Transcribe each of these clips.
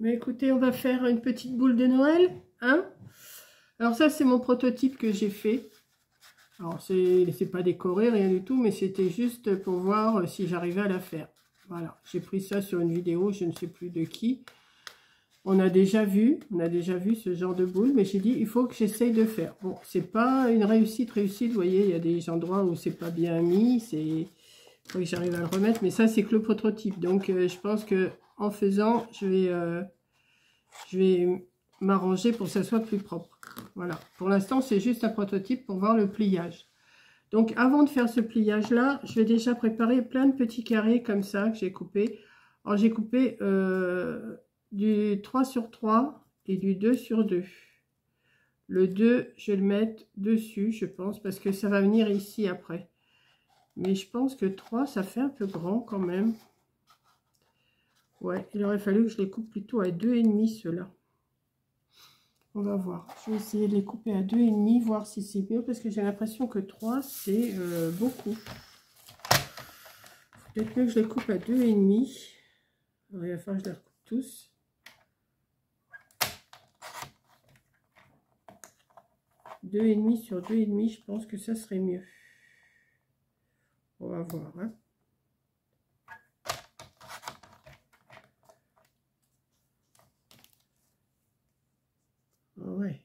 Mais écoutez, on va faire une petite boule de Noël, hein? Alors ça, c'est mon prototype que j'ai fait. Alors, c'est pas décoré, rien du tout, mais c'était juste pour voir si j'arrivais à la faire. Voilà, j'ai pris ça sur une vidéo, je ne sais plus de qui. On a déjà vu ce genre de boule, mais j'ai dit, il faut que j'essaye de faire. Bon, c'est pas une réussite, vous voyez, il y a des endroits où c'est pas bien mis, il faut que j'arrive à le remettre, mais ça, c'est que le prototype. Donc, je pense que en faisant, je vais m'arranger pour que ça soit plus propre. Voilà, pour l'instant, c'est juste un prototype pour voir le pliage. Donc, avant de faire ce pliage-là, je vais déjà préparer plein de petits carrés comme ça que j'ai coupé. Alors, j'ai coupé du 3 sur 3 et du 2 sur 2. Le 2, je vais le mettre dessus, je pense, parce que ça va venir ici après. Mais je pense que 3, ça fait un peu grand quand même. Ouais, il aurait fallu que je les coupe plutôt à 2,5 ceux-là. On va voir. Je vais essayer de les couper à 2,5, voir si c'est mieux, parce que j'ai l'impression que 3, c'est beaucoup. Peut-être que je les coupe à 2,5. Alors, il va falloir que je les recoupe tous. Deux et demi sur 2,5, je pense que ça serait mieux. On va voir, hein. Ouais.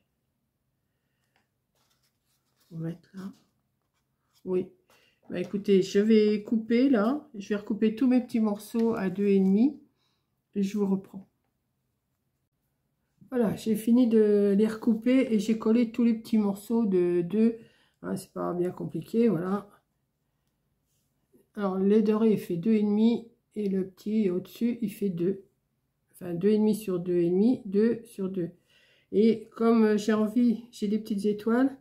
On va mettre là. Oui. Bah écoutez, je vais couper là. Je vais recouper tous mes petits morceaux à 2,5 et je vous reprends. Voilà, j'ai fini de les recouper et j'ai collé tous les petits morceaux de 2. Hein, c'est pas bien compliqué, voilà. Alors, le doré, il fait 2,5 et le petit au-dessus, il fait 2. Enfin, 2,5 sur 2,5, 2 sur 2. Et comme j'ai des petites étoiles,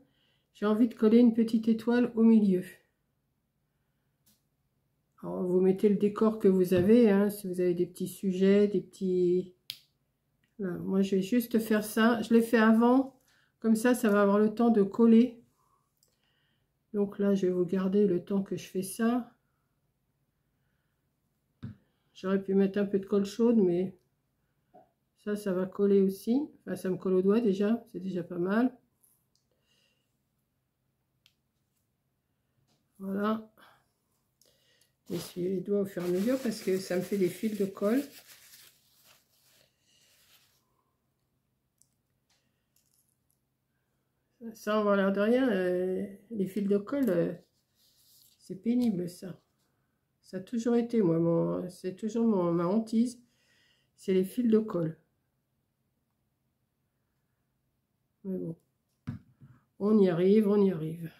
j'ai envie de coller une petite étoile au milieu. Alors, vous mettez le décor que vous avez, hein, si vous avez des petits sujets, des petits... Là, moi, je vais juste faire ça. Je l'ai fait avant, comme ça va avoir le temps de coller. Donc là, je vais vous garder le temps que je fais ça. J'aurais pu mettre un peu de colle chaude, mais ça va coller aussi. Enfin, ça me colle au doigt déjà, c'est déjà pas mal. Voilà. J'essuie les doigts au fur et à mesure parce que ça me fait des fils de colle. Ça, on va l'air de rien, les fils de colle, c'est pénible ça. Ça a toujours été, moi, c'est toujours ma hantise, c'est les fils de colle. Mais bon, on y arrive, on y arrive.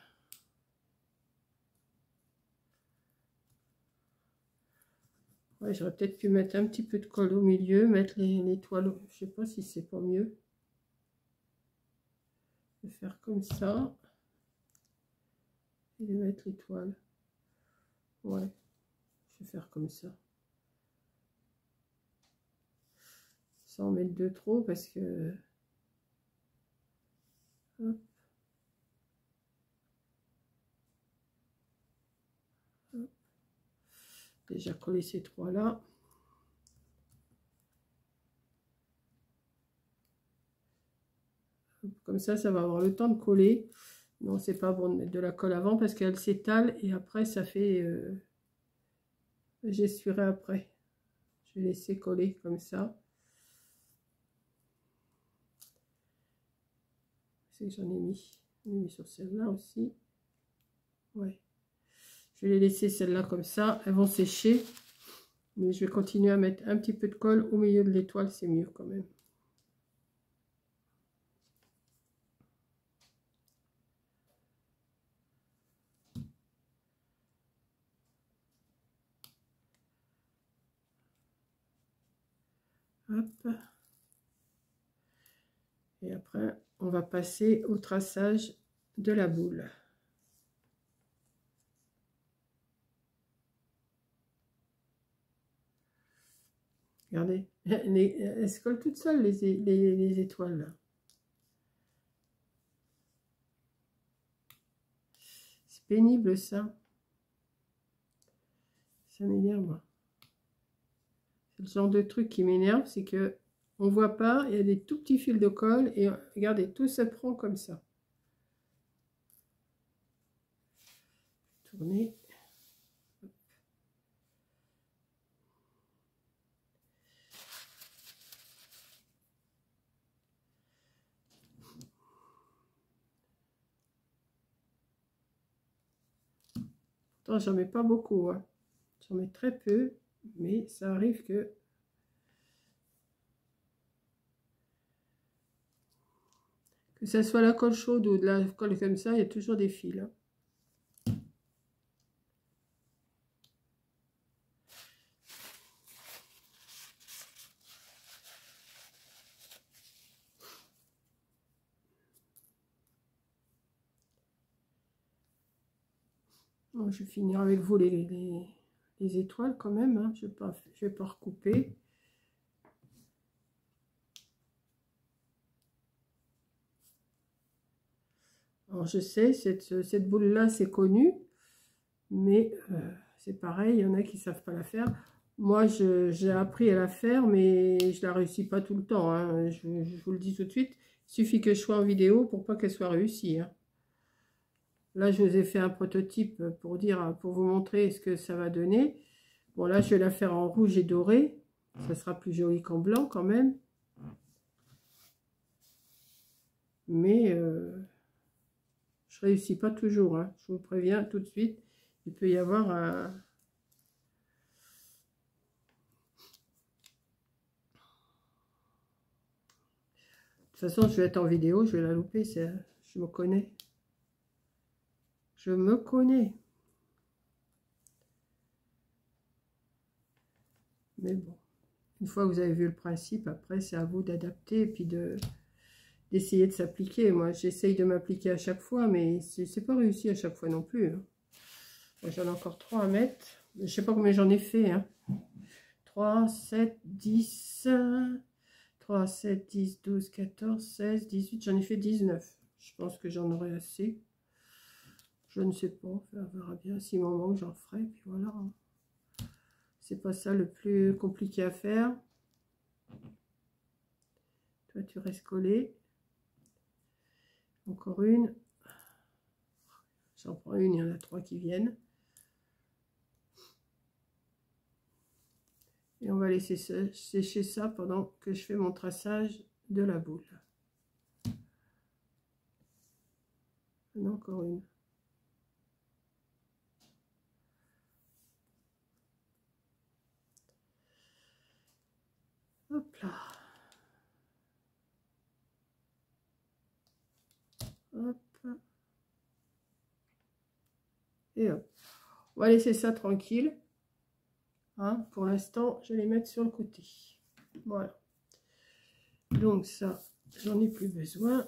Ouais, j'aurais peut-être pu mettre un petit peu de colle au milieu, mettre les toiles, je sais pas si c'est pas mieux. Je vais faire comme ça. Et mettre les toiles. Ouais, je vais faire comme ça. Sans mettre de trop parce que... Hop. Hop. Déjà collé ces trois là. Comme ça va avoir le temps de coller. Non, c'est pas bon de mettre de la colle avant parce qu'elle s'étale et après ça fait... j'essuierai après. Je vais laisser coller comme ça. C'est que j'en ai mis sur celle-là aussi. Ouais. Je vais les laisser celles-là comme ça. Elles vont sécher. Mais je vais continuer à mettre un petit peu de colle au milieu de l'étoile. C'est mieux quand même. Hop. Et après, on va passer au traçage de la boule. Regardez, elles se collent toutes seules, les étoiles, là. C'est pénible, ça. Ça m'énerve, moi. C'est le genre de truc qui m'énerve, c'est que On voit pas, il y a des tout petits fils de colle et regardez, tout se prend comme ça. Tournez. J'en mets pas beaucoup, hein. J'en mets très peu, mais ça arrive que ça soit la colle chaude ou de la colle comme ça, il y a toujours des fils, hein. Bon, je vais finir avec vous les étoiles quand même, hein. Je vais pas recouper. Alors je sais, cette boule-là, c'est connu, mais c'est pareil, il y en a qui ne savent pas la faire. Moi, j'ai appris à la faire, mais je la réussis pas tout le temps, hein. Je vous le dis tout de suite, il suffit que je sois en vidéo pour pas qu'elle soit réussie, hein. Là, je vous ai fait un prototype pour vous montrer ce que ça va donner. Bon, là, je vais la faire en rouge et doré. Ça sera plus joli qu'en blanc quand même. Mais je réussis pas toujours, hein. Je vous préviens tout de suite. Il peut y avoir un... De toute façon, je vais être en vidéo, je vais la louper. Je me connais. Je me connais. Mais bon, une fois que vous avez vu le principe, après, c'est à vous d'adapter et puis d'essayer de s'appliquer. Moi, j'essaye de m'appliquer à chaque fois, mais c'est pas réussi à chaque fois non plus, hein. J'en ai encore 3 à mettre. Je sais pas combien j'en ai fait, hein. 3, 7, 10, 3, 7, 10, 12, 14, 16, 18. J'en ai fait 19. Je pense que j'en aurai assez. Je ne sais pas. On verra bien. S'il m'en manque, j'en ferai. Puis voilà. C'est pas ça le plus compliqué à faire. Toi, tu restes collé. Encore une. J'en prends une. Il y en a 3 qui viennent. Et on va laisser sécher ça pendant que je fais mon traçage de la boule. Encore une. Hop là. Hop. Et hop. On va laisser ça tranquille. Hein, pour l'instant, je vais les mettre sur le côté. Voilà. Donc ça, j'en ai plus besoin.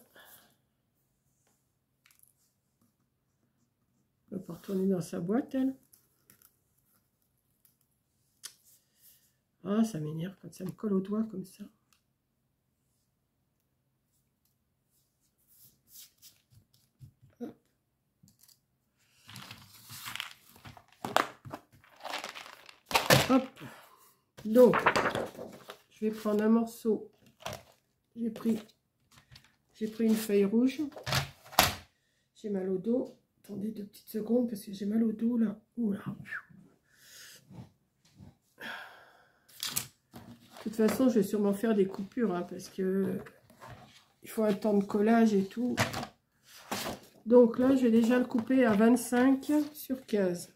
On va pas retourner dans sa boîte, elle. Ah, ça m'énerve quand ça me colle au doigt comme ça. Hop. Donc, je vais prendre un morceau. J'ai pris une feuille rouge. J'ai mal au dos. Attendez 2 petites secondes parce que j'ai mal au dos là. Oula. De toute façon, je vais sûrement faire des coupures, hein, parce que il faut un temps de collage et tout. Donc là, je vais déjà le couper à 25 sur 15.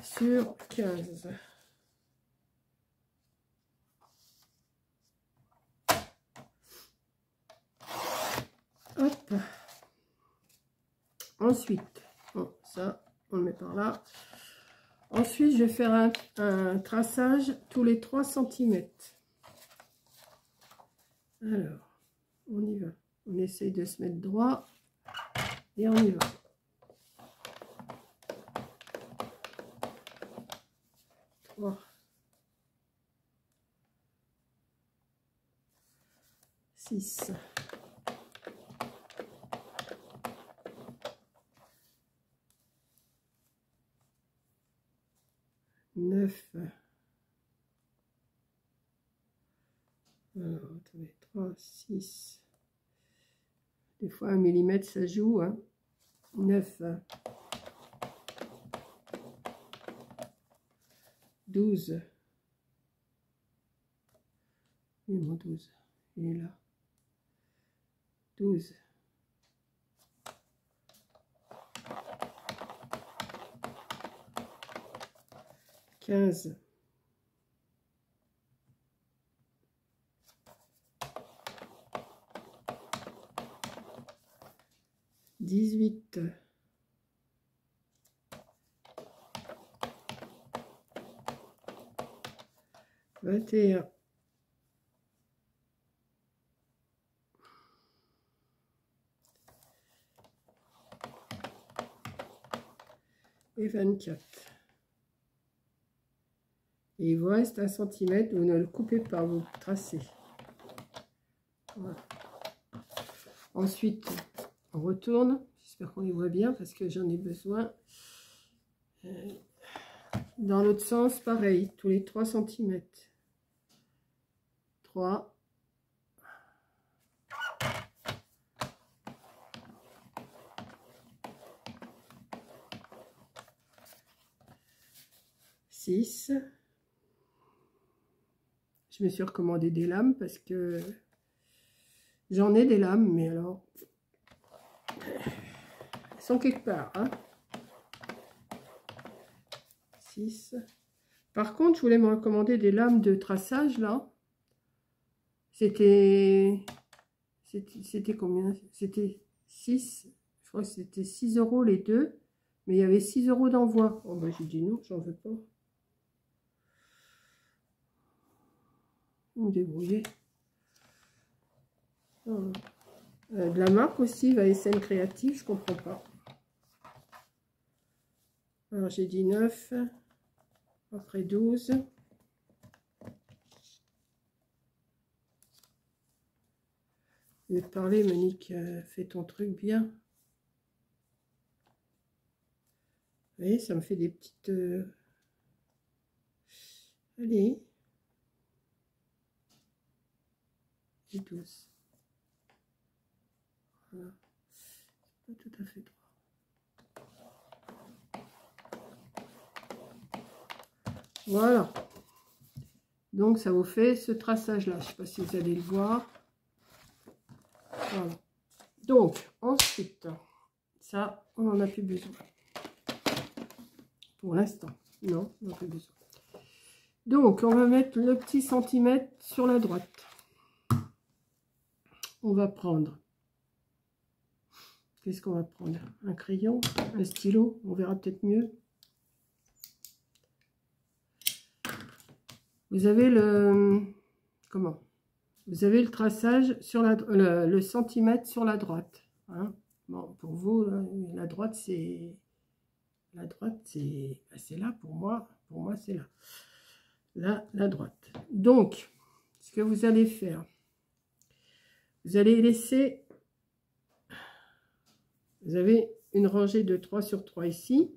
Sur 15. Hop. Ensuite, bon, ça, on le met par là. Ensuite, je vais faire un traçage tous les 3 cm. Alors, on y va. On essaye de se mettre droit et on y va. Trois, 6, Alors, attendez, 3, 6. Des fois, 1 millimètre, ça joue. Hein. 9, 12. Et mon 12, il est là. 12. 15. 18. 21. 24. Et il vous reste 1 cm, vous ne le coupez pas, vous tracez. Voilà. Ensuite, on retourne. J'espère qu'on y voit bien parce que j'en ai besoin. Dans l'autre sens, pareil, tous les 3 cm. 3. 6. Je me suis recommandé des lames parce que j'en ai des lames, mais alors elles sont quelque part. Hein. 6. Par contre, je voulais me recommander des lames de traçage là. C'était combien? C'était 6. Je crois que c'était 6 € les deux. Mais il y avait 6 € d'envoi. Oh bah j'ai dit non, j'en veux pas. Me débrouiller. Oh. De la marque aussi, VSN Créative, je comprends pas. Alors j'ai dit 9, après 12. Je vais te parler, Monique, fais ton truc bien. Vous voyez, ça me fait des petites... Allez. Et 12. Voilà. Pas tout à fait droit. Voilà. Donc ça vous fait ce traçage là. Je ne sais pas si vous allez le voir. Voilà. Donc ensuite, ça on n'en a plus besoin. Pour l'instant. Non, on n'en a plus besoin. Donc on va mettre le petit centimètre sur la droite. On va prendre. Qu'est-ce qu'on va prendre? Un crayon, un stylo, on verra peut-être mieux. Vous avez le... Comment? Vous avez le traçage sur le centimètre sur la droite. Hein. Bon, pour vous, la droite, c'est... La droite, c'est là pour moi. Pour moi, c'est là. Là, la droite. Donc, ce que vous allez faire, vous allez laisser... Vous avez une rangée de 3 sur 3 ici.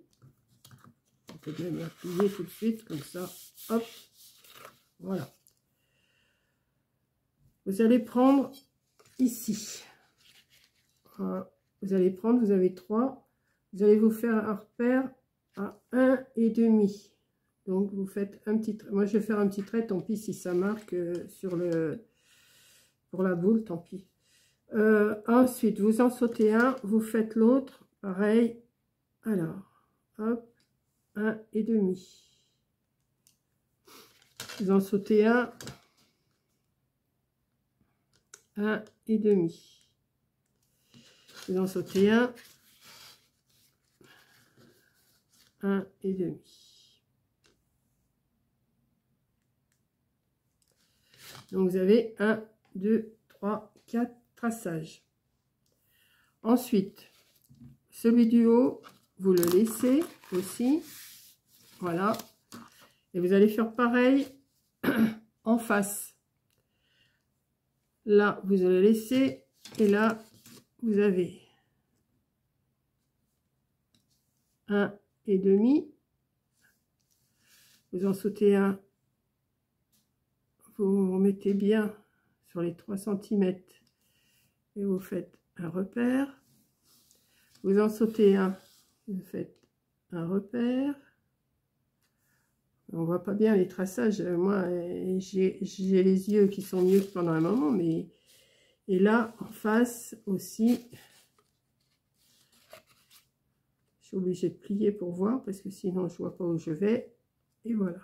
On peut même la plier tout de suite, comme ça. Hop. Voilà. Vous allez prendre ici. Voilà. Vous allez prendre, vous avez 3. Vous allez vous faire un repère à 1,5. Donc, vous faites un petit trait. Moi, je vais faire un petit trait. Tant pis si ça marque sur le... Pour la boule, tant pis. Ensuite, vous en sautez un. Vous faites l'autre. Pareil. Alors, hop. 1,5. Vous en sautez un. 1,5. Vous en sautez un. 1,5. Donc vous avez 1, 2, 3, 4 traçages. Ensuite, celui du haut, vous le laissez aussi. Voilà. Et vous allez faire pareil en face. Là, vous allez laisser. Et là, vous avez 1,5. Vous en sautez un. Vous remettez bien sur les 3 centimètres et vous faites un repère. Vous en sautez un, vous faites un repère. On voit pas bien les traçages. Moi, j'ai les yeux qui sont mieux que pendant un moment, mais et là en face aussi, je suis obligée de plier pour voir parce que sinon je vois pas où je vais. Et voilà.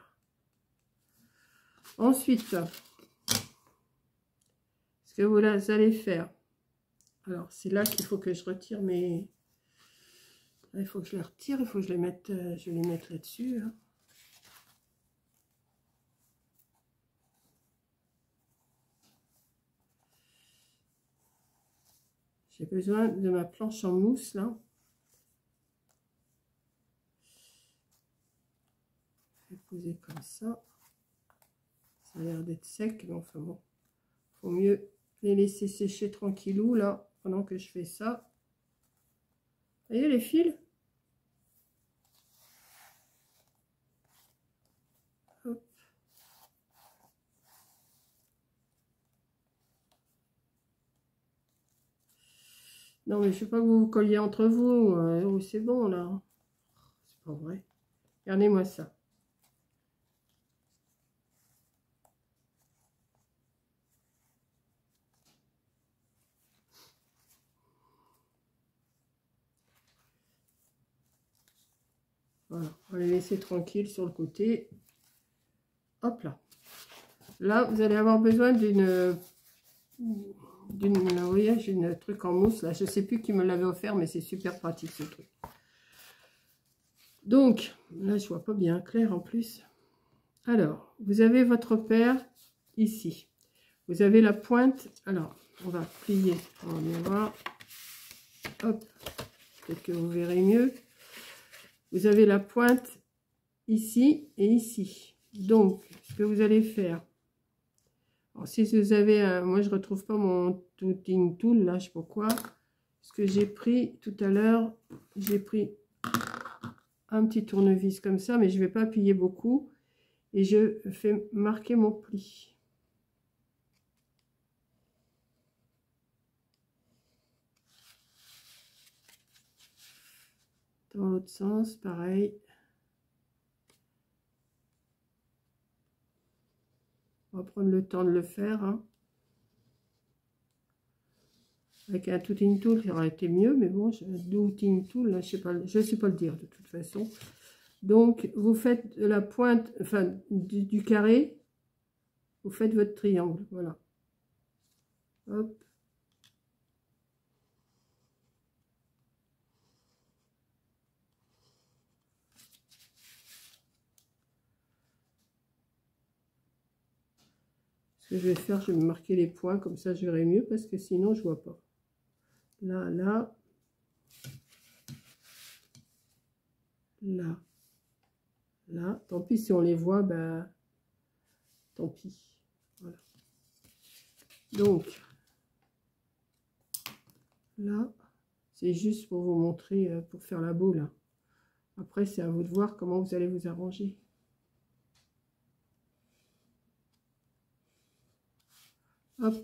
Ensuite, ce que vous allez faire. Alors c'est là qu'il faut que je retire mes. Il faut que je les retire. Il faut que je les mette. Je vais les mettre là-dessus. Hein. J'ai besoin de ma planche en mousse là. Je vais poser comme ça. Ça a l'air d'être sec, mais enfin bon. Faut mieux les laisser sécher tranquillou là, pendant que je fais ça. Vous voyez les fils? Hop. Non mais je ne veux pas que vous vous colliez entre vous. Oh, c'est bon là. C'est pas vrai. Regardez-moi ça. Voilà, on va les laisser tranquilles sur le côté. Hop là. Là, vous allez avoir besoin d'une... Vous voyez, j'ai une truc en mousse là. Je ne sais plus qui me l'avait offert, mais c'est super pratique ce truc. Donc, là, je vois pas bien clair en plus. Alors, vous avez votre repère ici. Vous avez la pointe. Alors, on va plier. On va bien voir. Hop. Peut-être que vous verrez mieux. Vous avez la pointe ici et ici. Donc, ce que vous allez faire. Alors, si vous avez un... Moi, je ne retrouve pas mon Tuning Tool, là, je ne sais pas quoi. Ce que j'ai pris tout à l'heure, j'ai pris un petit tournevis comme ça, mais je ne vais pas appuyer beaucoup. Et je fais marquer mon pli. Dans l'autre sens, pareil. On va prendre le temps de le faire. Hein. Avec un Tuning Tool, ça aurait été mieux, mais bon, un Tuning Tool, là, je ne sais pas le dire de toute façon. Donc, vous faites la pointe, enfin, du carré, vous faites votre triangle, voilà. Hop. Ce que je vais faire, je vais me marquer les points, comme ça je verrai mieux, parce que sinon je vois pas. Là, là. Là. Là. Tant pis si on les voit, ben, tant pis. Voilà. Donc, là, c'est juste pour vous montrer, pour faire la boule. Après, c'est à vous de voir comment vous allez vous arranger. Hop.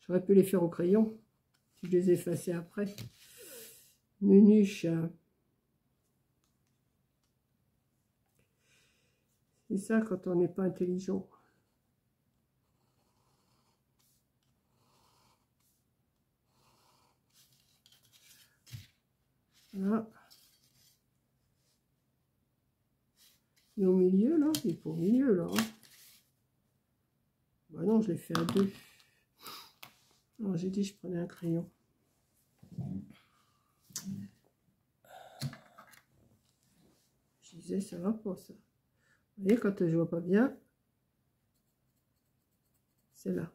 J'aurais pu les faire au crayon, si je les effaçais après. Nunuche. C'est ça quand on n'est pas intelligent. Là. Et au milieu, là, il est pas au milieu, là. Hein. Bah non, je l'ai fait à deux. Alors, j'ai dit, je prenais un crayon. Je disais, ça va pas, ça. Vous voyez, quand je vois pas bien, c'est là.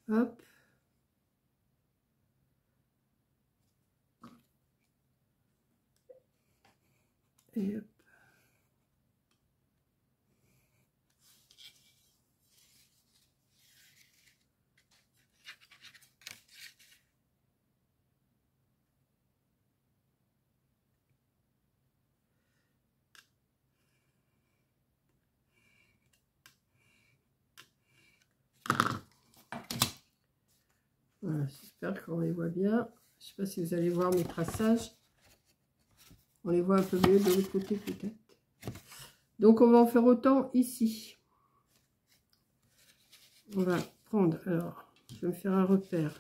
Hop. Et hop. Voilà, j'espère qu'on les voit bien. Je ne sais pas si vous allez voir mes traçages. On les voit un peu mieux de l'autre côté peut-être. Donc on va en faire autant ici. On va prendre, alors, je vais me faire un repère.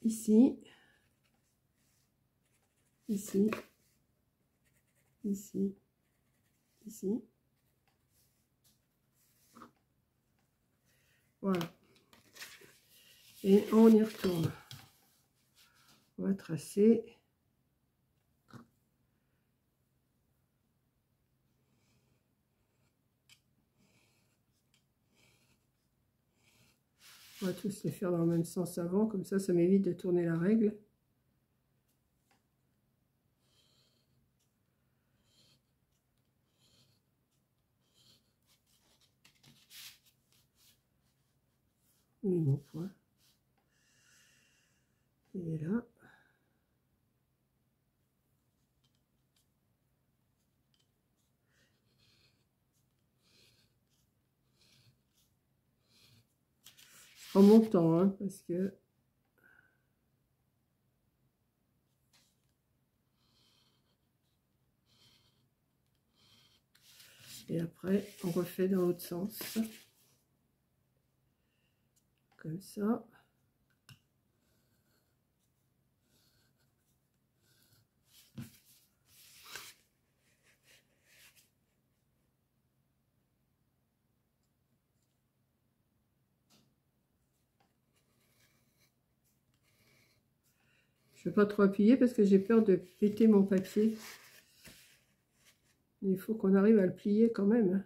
Ici, ici, ici, ici. Voilà. Et on y retourne. On va tracer. On va tous les faire dans le même sens avant, comme ça m'évite de tourner la règle. Oui, mon point. Il est là. Je prends mon temps, hein, parce que... Et après, on refait dans l'autre sens. Comme ça. Je ne veux pas trop appuyer parce que j'ai peur de péter mon papier. Il faut qu'on arrive à le plier quand même.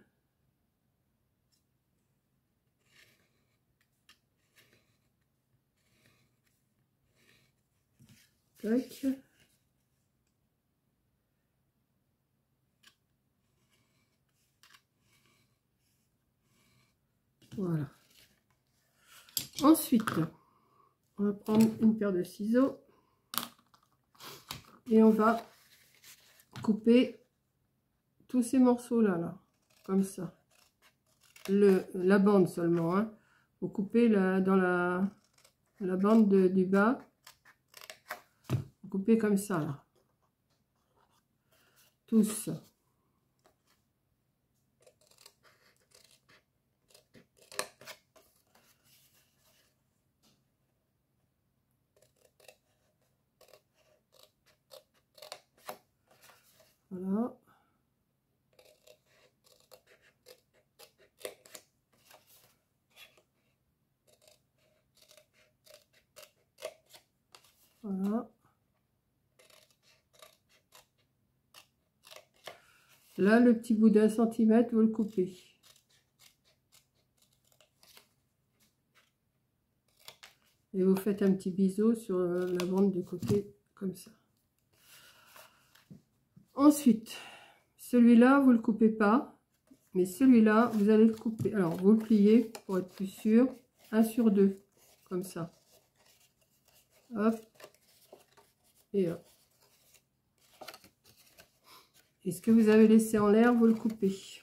Tac. Voilà. Ensuite, on va prendre une paire de ciseaux et on va couper tous ces morceaux là, comme ça. La bande seulement, hein. Vous coupez dans la bande du bas. Vous coupez comme ça là. Tous. Voilà. Voilà. Là, le petit bout d'1 centimètre, vous le coupez. Et vous faites un petit biseau sur la bande du côté, comme ça. Ensuite, celui-là, vous ne le coupez pas. Mais celui-là, vous allez le couper. Alors, vous le pliez pour être plus sûr. 1 sur 2, comme ça. Hop. Et hop. Et ce que vous avez laissé en l'air, vous le coupez.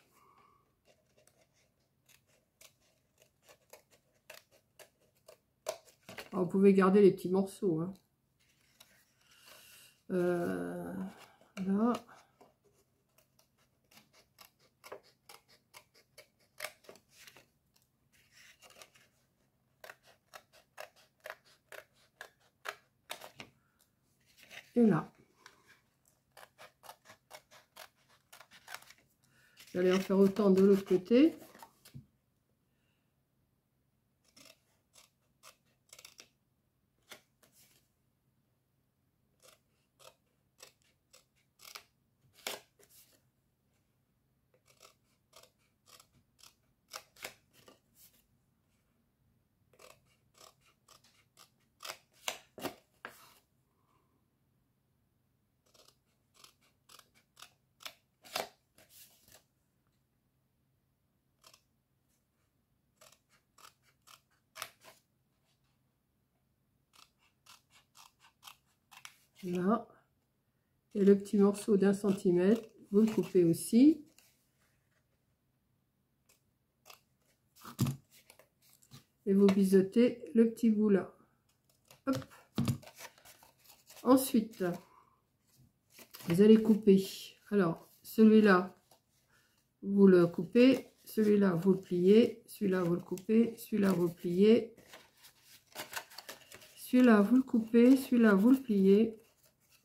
Alors, vous pouvez garder les petits morceaux. Hein. Là. Et là. Vous allez en faire autant de l'autre côté. Là. Et le petit morceau d'1 centimètre, vous le coupez aussi. et vous biseautez le petit bout là. Hop. Ensuite, vous allez couper. Alors, celui-là, vous le coupez. Celui-là, vous le pliez. Celui-là, vous le coupez. Celui-là, vous le pliez. Celui-là, vous le coupez. Celui-là, vous le pliez.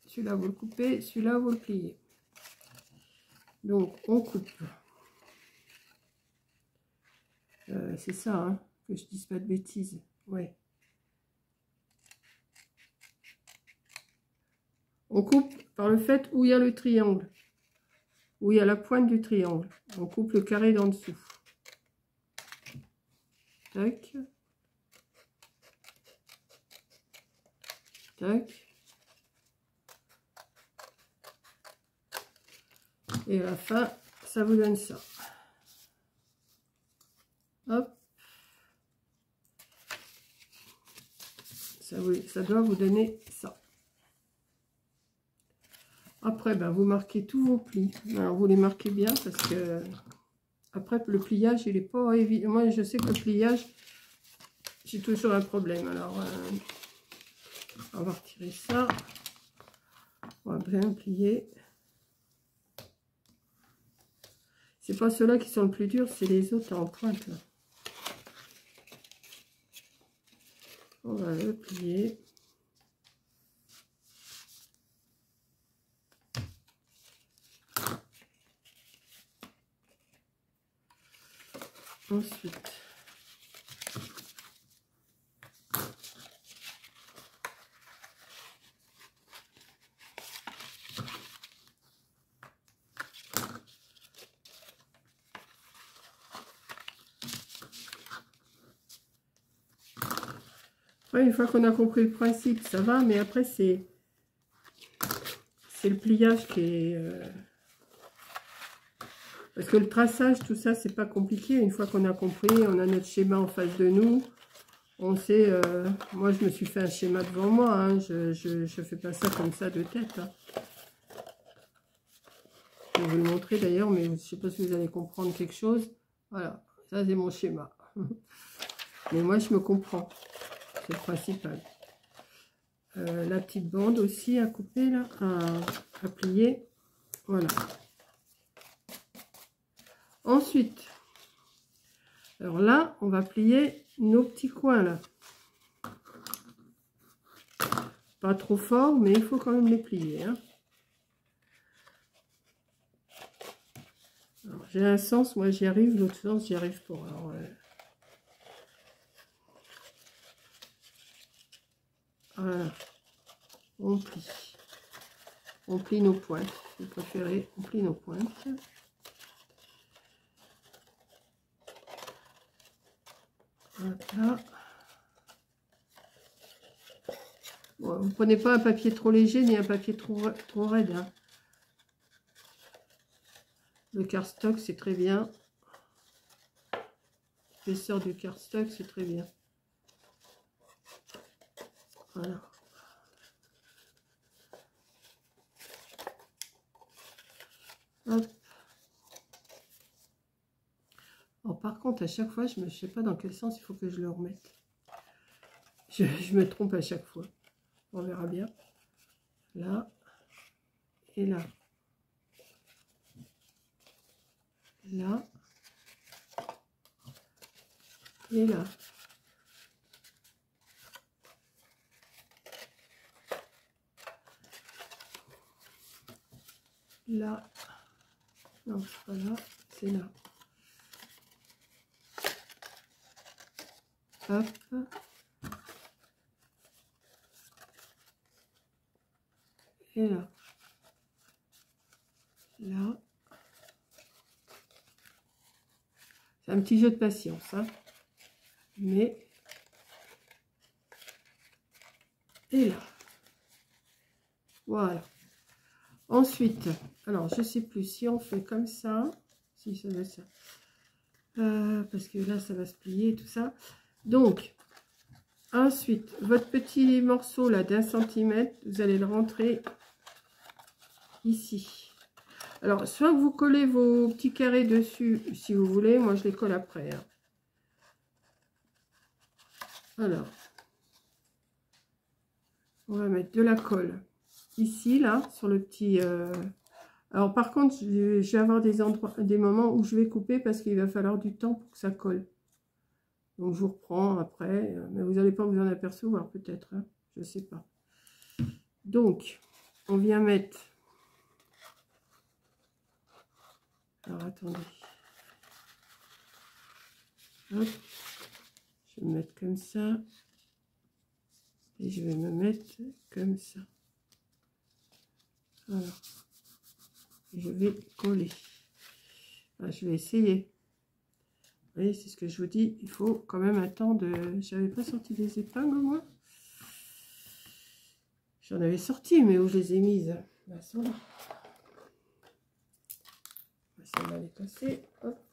Celui-là, vous le coupez. Celui-là, vous le pliez. Donc, on coupe. C'est ça, hein, que je dise pas de bêtises. Ouais. On coupe par le fait où il y a le triangle. Où il y a la pointe du triangle. On coupe le carré d'en dessous. Tac. Tac. Et à la fin, ça vous donne ça. Hop. Ça doit vous donner ça. Après, ben, vous marquez tous vos plis. Alors, vous les marquez bien parce que après, le pliage, il n'est pas évident. Moi, je sais que le pliage, j'ai toujours un problème. Alors, on va retirer ça. On va bien plier. C'est pas ceux-là qui sont le plus durs, c'est les autres en pointe. Là. On va le plier. Ensuite, après, une fois qu'on a compris le principe, ça va, mais après, c'est le pliage qui est... Parce que le traçage, tout ça, c'est pas compliqué. Une fois qu'on a compris, on a notre schéma en face de nous. On sait, moi, je me suis fait un schéma devant moi. Hein. Je fais pas ça comme ça de tête. Hein. Je vais vous le montrer d'ailleurs, mais je sais pas si vous allez comprendre quelque chose. Voilà, ça, c'est mon schéma. Mais moi, je me comprends. C'est le principal. La petite bande aussi à couper, là, à plier. Voilà. Ensuite, alors là, on va plier nos petits coins, là. Pas trop fort, mais il faut quand même les plier. Hein. J'ai un sens, moi j'y arrive, l'autre sens, j'y arrive pas. Alors, voilà. On plie. On plie nos pointes. Si vous préférez, on plie nos pointes. Voilà. Bon, vous ne prenez pas un papier trop léger ni un papier trop raide. Hein. Le cardstock, c'est très bien. L'épaisseur du cardstock, c'est très bien. Voilà. Hop. Alors, par contre, à chaque fois, je ne sais pas dans quel sens il faut que je le remette. Je me trompe à chaque fois. On verra bien. Là. Et là. Là. Et là. Là. Non, c'est pas là. C'est là. Hop. Et là. Là. C'est un petit jeu de patience, hein. Mais... Et là. Voilà. Ensuite, alors je sais plus si on fait comme ça. Si ça va ça. Parce que là, ça va se plier, tout ça. Donc, ensuite, votre petit morceau là d'1 centimètre, vous allez le rentrer ici. Alors, soit vous collez vos petits carrés dessus, si vous voulez. Moi, je les colle après. Hein. Alors, on va mettre de la colle ici, là, sur le petit... Alors, par contre, je vais avoir des endroits, des moments où je vais couper parce qu'il va falloir du temps pour que ça colle. Donc, je vous reprends après, mais vous n'allez pas vous en apercevoir peut-être, hein, je ne sais pas. Donc, on vient mettre... Alors, attendez. Hop. Je vais me mettre comme ça. Et je vais me mettre comme ça. Voilà. Et je vais coller. Enfin, je vais essayer. Vous voyez, c'est ce que je vous dis. Il faut quand même un temps de... J'avais pas sorti des épingles, moi. J'en avais sorti, mais où je les ai mises? Là, elles sont là. Celle-là, elle est cassée. Hop.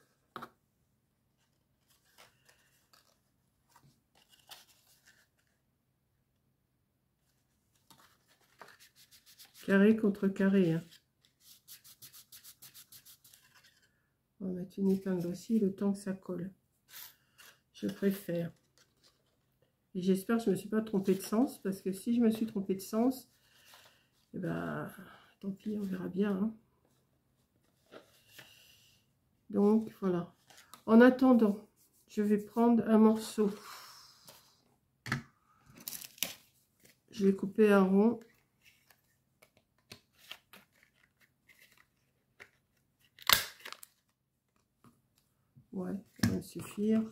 Carré contre carré. Hein. On va mettre une épingle aussi, le temps que ça colle. Je préfère. Et j'espère que je ne me suis pas trompée de sens, parce que si je me suis trompée de sens, eh ben, tant pis, on verra bien. Hein. Donc, voilà. En attendant, je vais prendre un morceau. Je vais couper un rond. Ouais, ça va me suffire.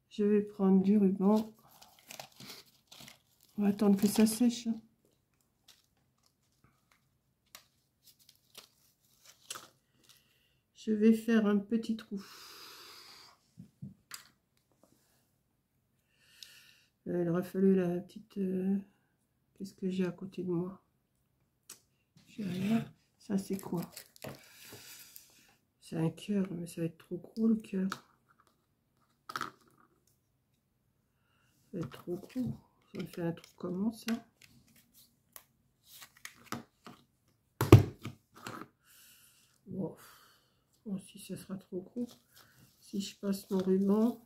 Je vais prendre du ruban. On va attendre que ça sèche. Je vais faire un petit trou. Il aurait fallu la petite... Qu'est-ce que j'ai à côté de moi? J'ai rien. Ça, c'est quoi? C'est un cœur, mais ça va être trop gros, le cœur. Ça va être trop gros. Ça me fait un truc comment, ça? Bon. Bon, si ça sera trop gros. Si je passe mon ruban...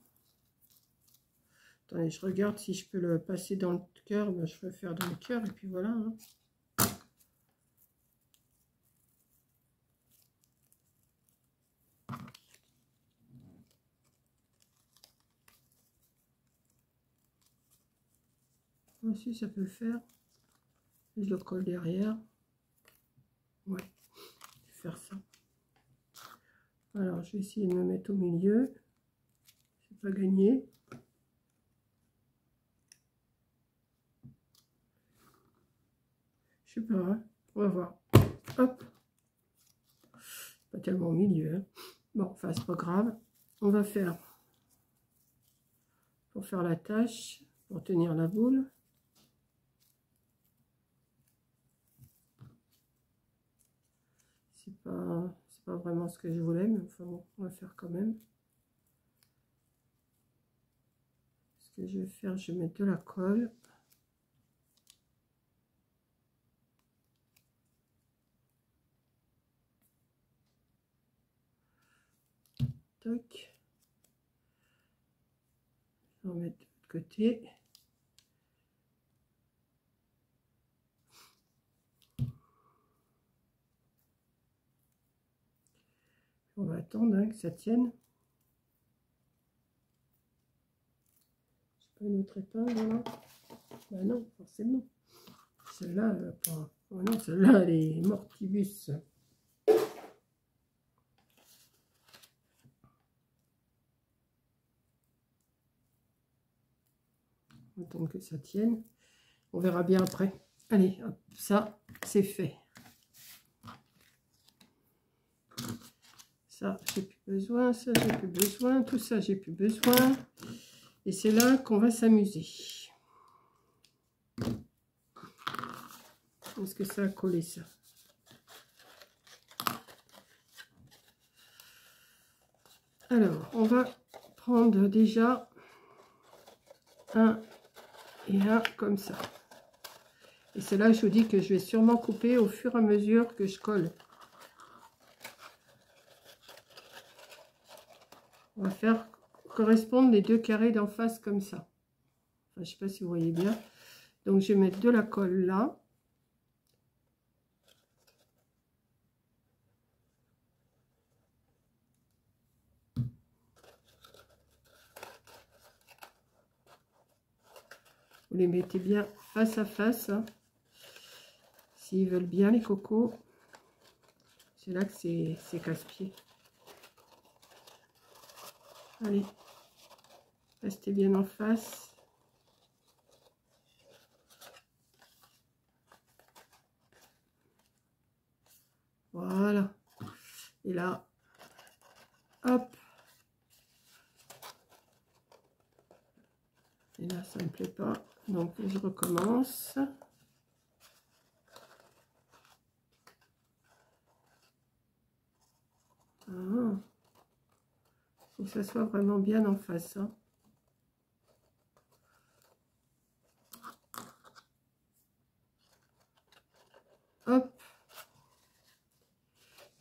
Attendez, je regarde si je peux le passer dans le cœur. Ben, je peux faire dans le cœur, et puis voilà. Hein. Aussi, ça peut le faire. Je le colle derrière. Ouais, je vais faire ça. Alors, je vais essayer de me mettre au milieu. C'est pas gagné. Je sais pas, hein. On va voir. Hop. Pas tellement au milieu. Hein. Bon, enfin, c'est pas grave. On va faire, pour faire la tâche, pour tenir la boule. C'est pas vraiment ce que je voulais, mais enfin bon, on va faire quand même. Ce que je vais faire, je vais mettre de la colle. Toc. On va mettre de l'autre côté. On va attendre hein, que ça tienne. J'ai pas une autre épingle là. Bah non, forcément. Celle-là, elle va pas. Oh non, celle-là, elle est mortibus. On va attendre que ça tienne. On verra bien après. Allez, hop, ça, c'est fait. Ça, j'ai plus besoin. Ça, j'ai plus besoin. Tout ça, j'ai plus besoin. Et c'est là qu'on va s'amuser. Est-ce que ça a collé, ça? Alors, on va prendre déjà un et un comme ça. Et c'est là que je vous dis que je vais sûrement couper au fur et à mesure que je colle. On va faire correspondre les deux carrés d'en face comme ça. Enfin, je sais pas si vous voyez bien. Donc, je vais mettre de la colle là. Vous les mettez bien face à face. Hein. S'ils veulent bien les cocos. C'est là que c'est casse-pied. Allez. Restez bien en face. Voilà. Et là, hop. Et là, ça ne me plaît pas. Donc, je recommence. Ah. Faut que ça soit vraiment bien en face. Hein. Hop.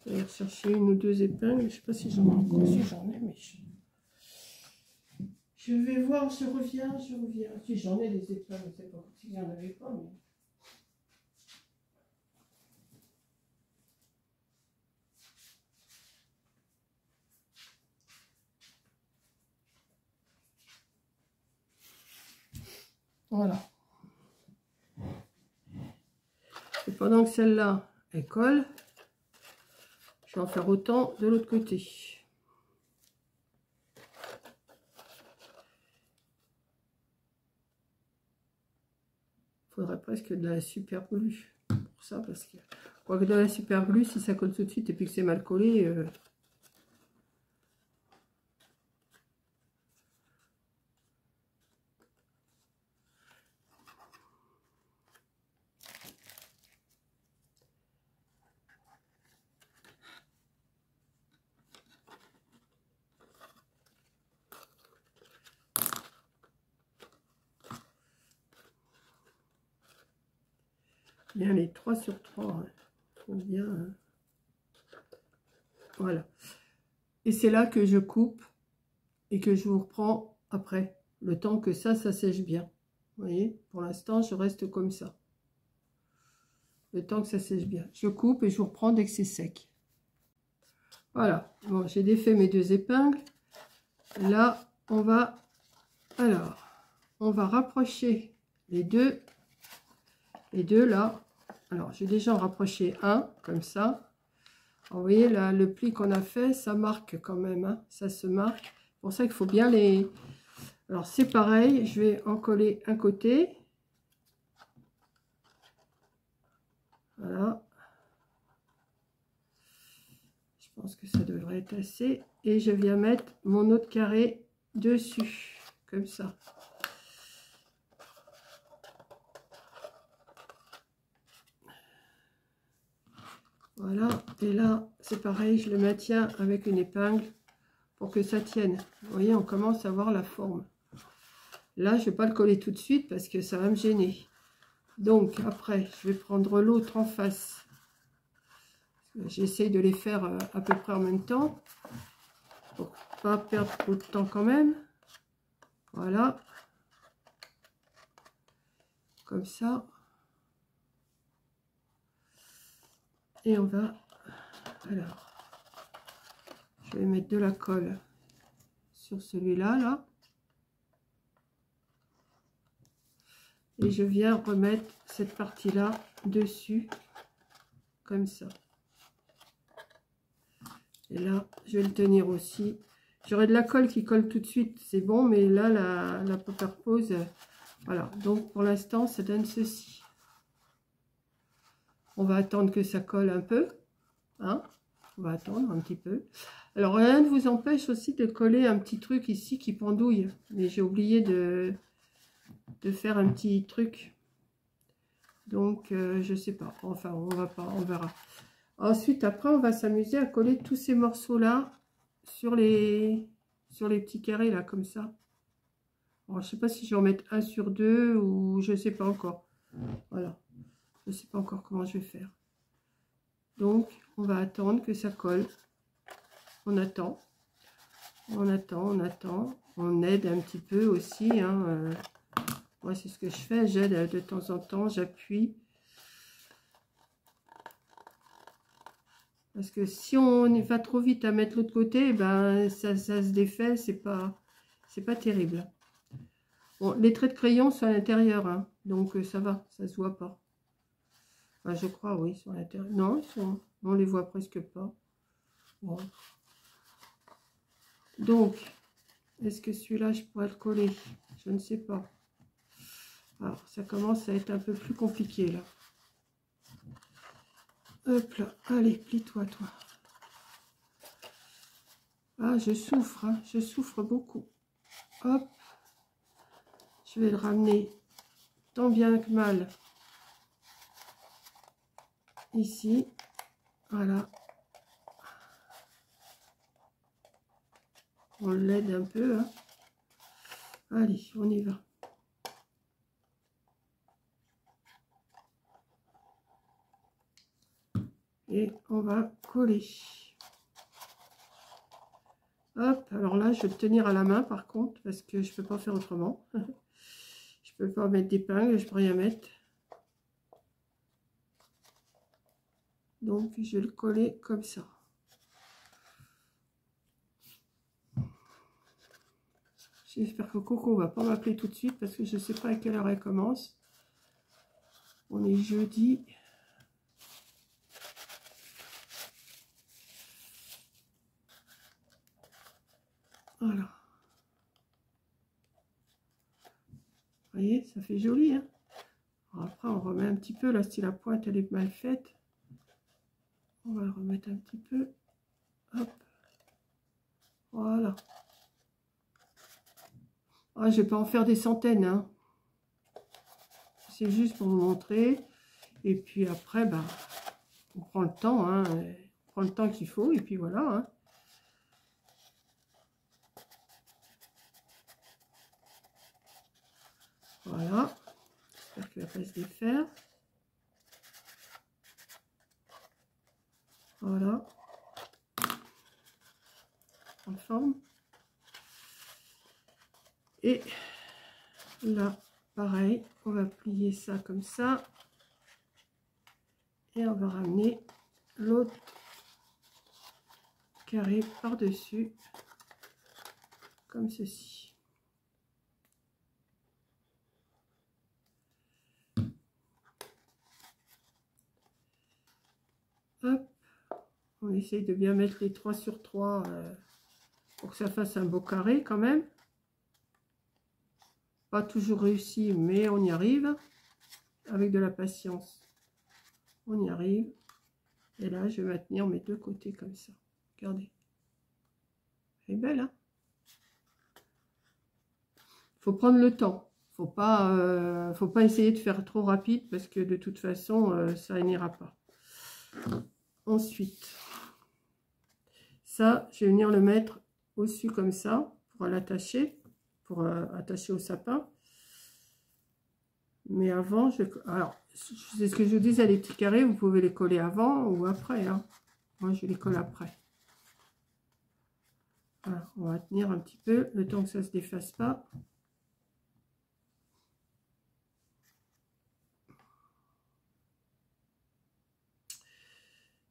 Je vais rechercher une ou deux épingles. Je ne sais pas si j'en ai encore. Si j'en ai, mais je vais voir. Je reviens. Si j'en ai des épingles, c'est pas comme si j'en avais pas. Mais... Voilà. Et pendant que celle-là, elle colle, je vais en faire autant de l'autre côté. Il faudrait presque de la super glue pour ça, parce que quoique de la super glue, si ça colle tout de suite et puis que c'est mal collé, bien les 3 sur 3. Hein. Faut bien. Hein. Voilà. Et c'est là que je coupe et que je vous reprends après. Le temps que ça sèche bien. Vous voyez, pour l'instant, je reste comme ça. Le temps que ça sèche bien. Je coupe et je vous reprends dès que c'est sec. Voilà. Bon, j'ai défait mes deux épingles. Là, on va... Alors, on va rapprocher les deux là. Alors, j'ai déjà rapproché un, comme ça. Alors, vous voyez, là, le pli qu'on a fait, ça marque quand même. Hein, ça se marque. C'est pour ça qu'il faut bien les... Alors, c'est pareil. Je vais en coller un côté. Voilà. Je pense que ça devrait être assez. Et je viens mettre mon autre carré dessus. Comme ça. Voilà, et là, c'est pareil, je le maintiens avec une épingle pour que ça tienne. Vous voyez, on commence à voir la forme. Là, je ne vais pas le coller tout de suite parce que ça va me gêner. Donc, après, je vais prendre l'autre en face. J'essaye de les faire à peu près en même temps pour ne pas perdre trop de temps quand même. Voilà. Comme ça. Et on va... Alors... Je vais mettre de la colle sur celui-là, là. Et je viens remettre cette partie-là dessus, comme ça. Et là, je vais le tenir aussi. J'aurai de la colle qui colle tout de suite, c'est bon, mais là, la paper pose, voilà. Donc, pour l'instant, ça donne ceci. On va attendre que ça colle un peu, hein. On va attendre un petit peu. Alors, rien ne vous empêche aussi de coller un petit truc ici qui pendouille. Mais j'ai oublié de faire un petit truc. Donc, je sais pas. Enfin, on va pas, on verra. Ensuite, après, on va s'amuser à coller tous ces morceaux-là sur les petits carrés, là, comme ça. Alors, je sais pas si je vais en mettre un sur deux ou je sais pas encore. Voilà. Je sais pas encore comment je vais faire. Donc, on va attendre que ça colle. On attend. On attend, on attend. On aide un petit peu aussi. Hein, Moi, c'est ce que je fais. J'aide de temps en temps, j'appuie. Parce que si on va trop vite à mettre l'autre côté, ben ça se défait, c'est pas terrible. Bon, les traits de crayon sont à l'intérieur, hein, donc ça va, ça se voit pas. Enfin, je crois, oui, ils sont à l'intérieur. Non, on les voit presque pas. Bon. Donc, est-ce que celui-là, je pourrais le coller? Je ne sais pas. Alors, ça commence à être un peu plus compliqué, là. Hop là, allez, plie-toi, toi. Ah, je souffre, hein, je souffre beaucoup. Hop. Je vais le ramener tant bien que mal. Ici. Voilà. On l'aide un peu, hein. Allez, on y va. Et on va coller. Hop, alors là, je vais le tenir à la main par contre, parce que je ne peux pas faire autrement. Je ne peux pas mettre d'épingle, je ne peux rien mettre. Donc, je vais le coller comme ça. J'espère que Coco ne va pas m'appeler tout de suite, parce que je ne sais pas à quelle heure elle commence. On est jeudi. Voilà. Vous voyez, ça fait joli, hein. Alors après, on remet un petit peu, là, si la pointe, elle est mal faite. On va le remettre un petit peu. Hop. Voilà. Ah, je vais pas en faire des centaines, hein. C'est juste pour vous montrer. Et puis après, bah, on prend le temps, hein. On prend le temps qu'il faut, et puis voilà, hein. Voilà. J'espère qu'il va pas se défaire. Voilà. En forme. Et là, pareil, on va plier ça comme ça. Et on va ramener l'autre carré par-dessus, comme ceci. Hop. On essaye de bien mettre les 3 sur 3 pour que ça fasse un beau carré quand même. Pas toujours réussi, mais on y arrive. Avec de la patience, on y arrive. Et là, je vais maintenir mes deux côtés comme ça. Regardez. Elle est belle, hein? Faut prendre le temps. Faut pas essayer de faire trop rapide parce que de toute façon, ça n'ira pas. Ensuite, ça, je vais venir le mettre au-dessus comme ça pour l'attacher, pour attacher au sapin. Mais avant, alors, c'est ce que je vous disais, les petits carrés, vous pouvez les coller avant ou après, hein. Moi, je les colle après. Voilà, on va tenir un petit peu, le temps que ça ne se défasse pas.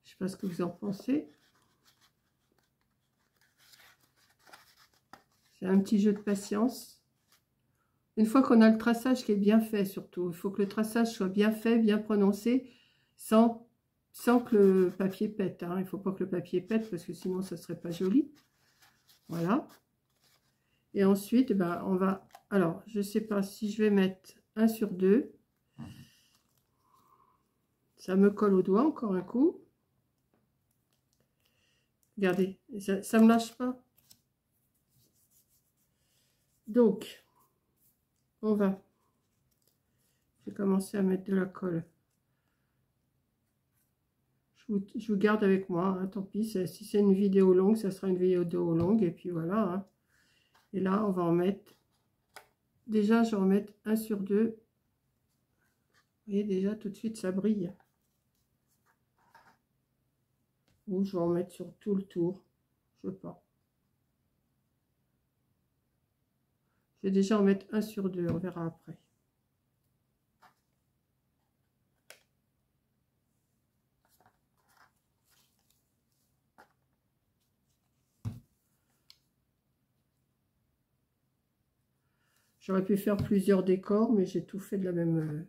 Je ne sais pas ce que vous en pensez. C'est un petit jeu de patience. Une fois qu'on a le traçage qui est bien fait, surtout, il faut que le traçage soit bien fait, bien prononcé, sans que le papier pète, hein. Il ne faut pas que le papier pète parce que sinon ça ne serait pas joli. Voilà. Et ensuite, ben, on va... Alors, je ne sais pas si je vais mettre 1 sur 2. Ça me colle au doigt encore un coup. Regardez, ça ne me lâche pas. Donc, on va... Je vais commencer à mettre de la colle. Je vous garde avec moi, hein, tant pis. Si c'est une vidéo longue, ça sera une vidéo longue. Et puis voilà. Hein. Et là, on va en mettre... Déjà, je vais en mettre 1 sur 2. Vous voyez, déjà, tout de suite, ça brille. Ou je vais en mettre sur tout le tour. Je ne sais pas. Je vais déjà en mettre 1 sur 2. On verra après. J'aurais pu faire plusieurs décors, mais j'ai tout fait de la même...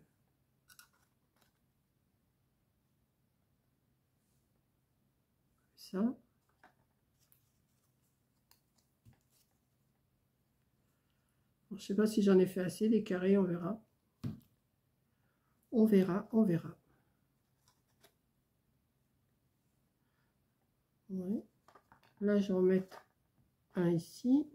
ça. Je ne sais pas si j'en ai fait assez, des carrés, on verra. On verra, on verra. Ouais. Là, je vais en mettre un ici.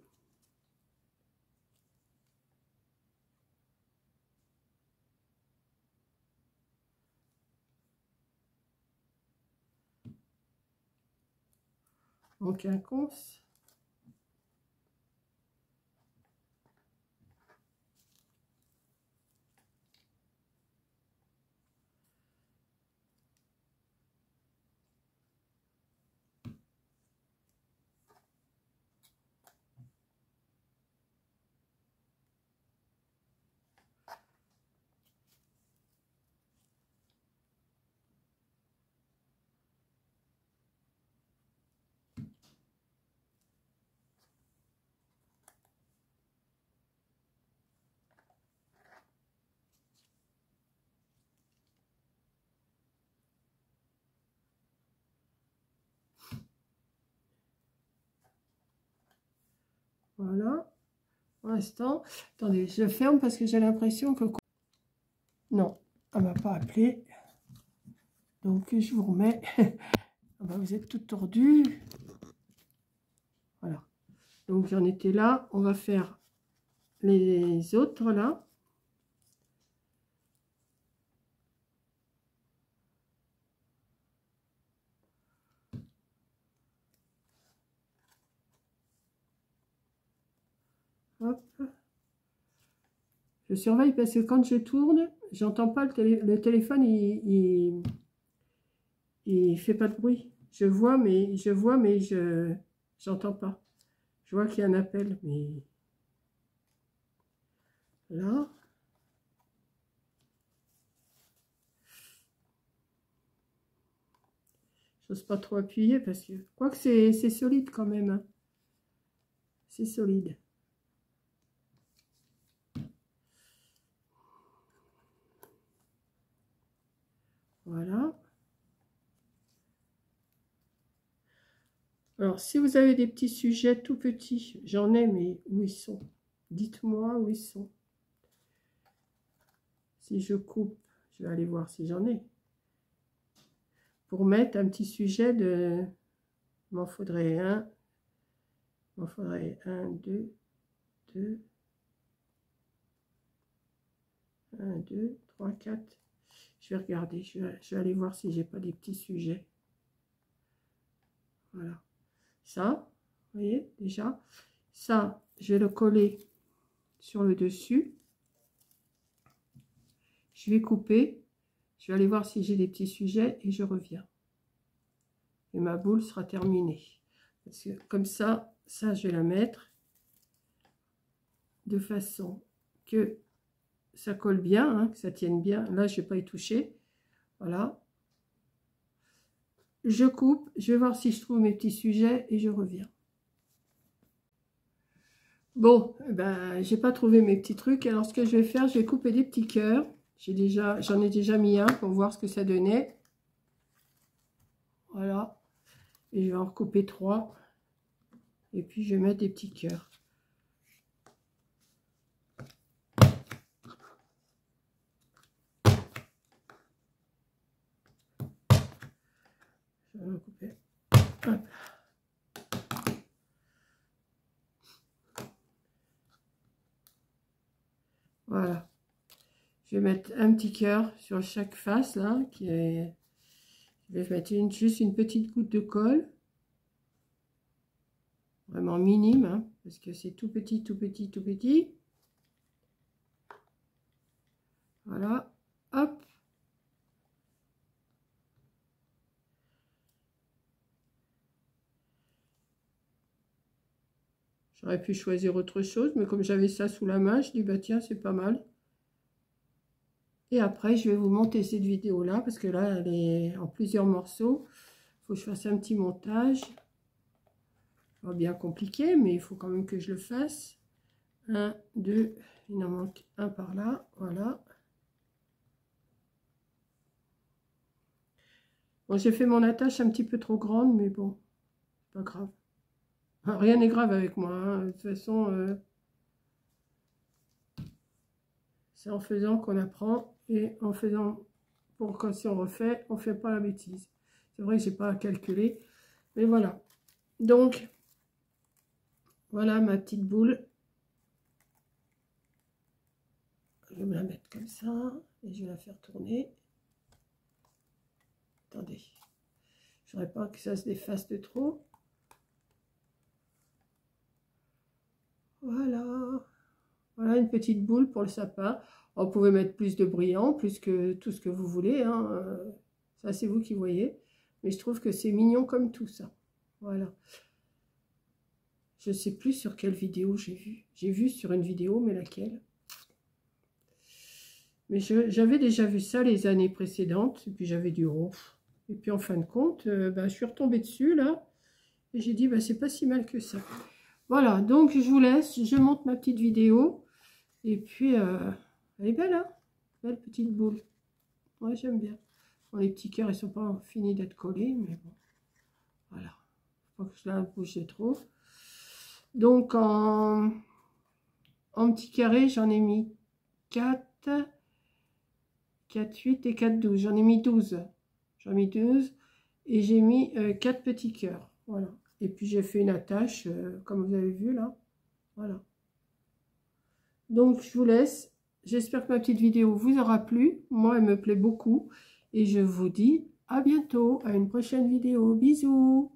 En quinconce. Voilà. Pour l'instant, attendez, je ferme parce que j'ai l'impression que... Non, elle m'a pas appelé. Donc, je vous remets. Ah ben, vous êtes tout tordu. Voilà. Donc, j'en étais là. On va faire les autres, là. Hop. Je surveille parce que quand je tourne, j'entends pas le téléphone, il fait pas de bruit. Je vois, mais je j'entends pas. Je vois qu'il y a un appel, mais là, j'ose pas trop appuyer parce que quoique c'est solide quand même. Hein. C'est solide. Voilà. Alors, si vous avez des petits sujets tout petits, j'en ai, mais où ils sont? Dites-moi où ils sont. Si je coupe, je vais aller voir si j'en ai. Pour mettre un petit sujet de... Il m'en faudrait un. Il m'en faudrait un, deux, deux. 1, 2, 3, 4. Je vais regarder, je vais aller voir si j'ai pas des petits sujets. Voilà. Ça, vous voyez, déjà. Ça, je vais le coller sur le dessus. Je vais couper. Je vais aller voir si j'ai des petits sujets et je reviens. Et ma boule sera terminée. Parce que comme ça, je vais la mettre de façon que ça colle bien, hein, que ça tienne bien. Là, je ne vais pas y toucher. Voilà. Je coupe, je vais voir si je trouve mes petits sujets et je reviens. Bon, ben, j'ai pas trouvé mes petits trucs. Alors, ce que je vais faire, je vais couper des petits cœurs. J'en ai déjà mis un pour voir ce que ça donnait. Voilà. Et je vais en recouper 3. Et puis, je vais mettre des petits cœurs. Je vais en couper. Hop. Voilà. Je vais mettre un petit cœur sur chaque face, là, qui est... Je vais mettre juste une petite goutte de colle. Vraiment minime, hein, parce que c'est tout petit, tout petit, tout petit. Voilà. Hop. J'aurais pu choisir autre chose, mais comme j'avais ça sous la main, je dis, bah tiens, c'est pas mal. Et après, je vais vous monter cette vidéo-là, parce que là, elle est en plusieurs morceaux. Il faut que je fasse un petit montage. Pas bien compliqué, mais il faut quand même que je le fasse. 1, 2, il en manque un par là, voilà. Bon, j'ai fait mon attache un petit peu trop grande, mais bon, pas grave. Rien n'est grave avec moi, hein. De toute façon, c'est en faisant qu'on apprend, et en faisant, pour quand si on refait, on ne fait pas la bêtise. C'est vrai que j'ai pas à calculer, mais voilà. Donc, voilà ma petite boule. Je vais me la mettre comme ça, et je vais la faire tourner. Attendez, je ne voudrais pas que ça se défasse de trop. Voilà. Voilà une petite boule pour le sapin. Vous pouvez mettre plus de brillant, plus que tout ce que vous voulez, hein. Ça, c'est vous qui voyez. Mais je trouve que c'est mignon comme tout ça. Voilà. Je ne sais plus sur quelle vidéo j'ai vu. J'ai vu sur une vidéo, mais laquelle? Mais j'avais déjà vu ça les années précédentes. Et puis j'avais dit, oh. Et puis en fin de compte, je suis retombée dessus, là. Et j'ai dit, c'est pas si mal que ça. Voilà, donc je vous laisse. Je monte ma petite vidéo. Et puis, elle est belle, hein? Belle petite boule. Ouais, j'aime bien. Bon, les petits cœurs, ils sont pas finis d'être collés, mais bon. Voilà. Faut pas que je la bouge trop. Donc, en petit carré, j'en ai mis 4, 4, 8 et 4, 12. J'en ai mis 12. J'en ai mis 12. Et j'ai mis 4 petits cœurs. Voilà. Et puis, j'ai fait une attache, comme vous avez vu, là. Voilà. Donc, je vous laisse. J'espère que ma petite vidéo vous aura plu. Moi, elle me plaît beaucoup. Et je vous dis à bientôt, à une prochaine vidéo. Bisous!